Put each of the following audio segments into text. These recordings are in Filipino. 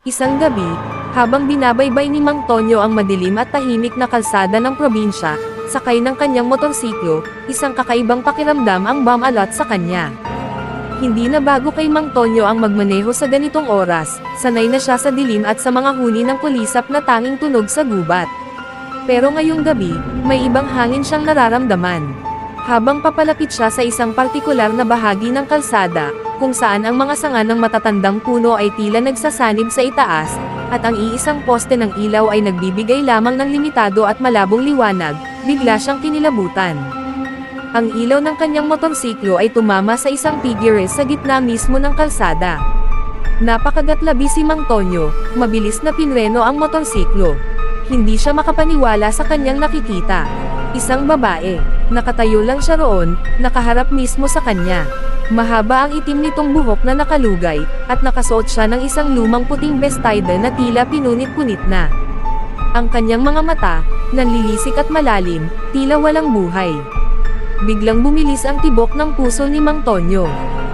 Isang gabi, habang binabaybay ni Mang Tonyo ang madilim at tahimik na kalsada ng probinsya, sakay ng kanyang motorsiklo, isang kakaibang pakiramdam ang bumalot sa kanya. Hindi na bago kay Mang Tonyo ang magmaneho sa ganitong oras, sanay na siya sa dilim at sa mga huni ng kulisap na tanging tunog sa gubat. Pero ngayong gabi, may ibang hangin siyang nararamdaman. Habang papalapit siya sa isang partikular na bahagi ng kalsada, kung saan ang mga sanga ng matatandang puno ay tila nagsasanib sa itaas, at ang iisang poste ng ilaw ay nagbibigay lamang ng limitado at malabong liwanag, bigla siyang kinilabutan. Ang ilaw ng kanyang motorsiklo ay tumama sa isang tigres sa gitna mismo ng kalsada. Napakagatlabi si Mang Tonyo, mabilis na pinreno ang motorsiklo. Hindi siya makapaniwala sa kanyang nakikita. Isang babae, nakatayo lang siya roon, nakaharap mismo sa kanya. Mahaba ang itim nitong buhok na nakalugay, at nakasuot siya ng isang lumang puting bestida na tila pinunit-punit na. Ang kanyang mga mata, nanlilisik at malalim, tila walang buhay. Biglang bumilis ang tibok ng puso ni Mang Tonyo.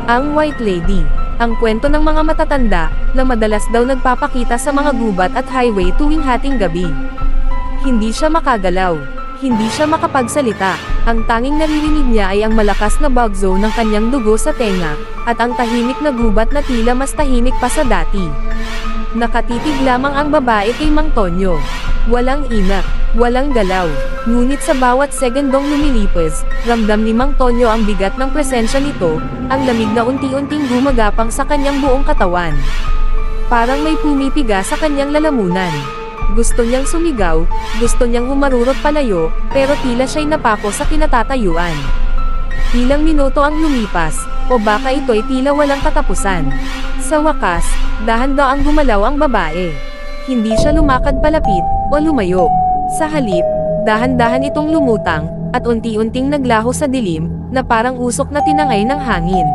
Ang White Lady, ang kwento ng mga matatanda, na madalas daw nagpapakita sa mga gubat at highway tuwing hating gabi. Hindi siya makagalaw. Hindi siya makapagsalita. Ang tanging naririnig niya ay ang malakas na bagzo ng kanyang dugo sa tenga, at ang tahimik na gubat na tila mas tahimik pa sa dati. Nakatitig lamang ang babae kay Mang Tonyo. Walang inak, walang galaw. Ngunit sa bawat segundong lumilipas, ramdam ni Mang Tonyo ang bigat ng presensya nito, ang lamig na unti-unting gumagapang sa kanyang buong katawan. Parang may pumipiga sa kanyang lalamunan. Gusto niyang sumigaw, gusto niyang humarurot palayo, pero tila siya'y napako sa kinatatayuan. Ilang minuto ang lumipas, o baka ito'y tila walang katapusan. Sa wakas, dahan-daang gumalaw ang babae. Hindi siya lumakad palapit, o lumayo. Sa halip, dahan-dahan itong lumutang, at unti-unting naglaho sa dilim, na parang usok na tinangay ng hangin.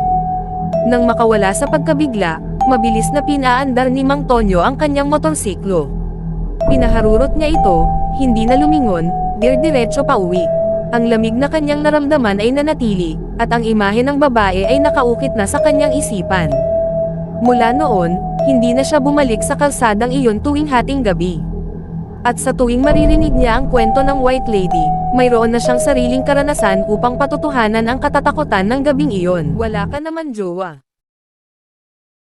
Nang makawala sa pagkabigla, mabilis na pinaandar ni Mang Tonyo ang kanyang motorsiklo. Pinaharurot niya ito, hindi na lumingon, diretso pa uwi. Ang lamig na kanyang naramdaman ay nanatili, at ang imahe ng babae ay nakaukit na sa kanyang isipan. Mula noon, hindi na siya bumalik sa kalsadang iyon tuwing hating gabi. At sa tuwing maririnig niya ang kwento ng White Lady, mayroon na siyang sariling karanasan upang patutuhanan ang katatakutan ng gabing iyon. Wala ka naman jowa.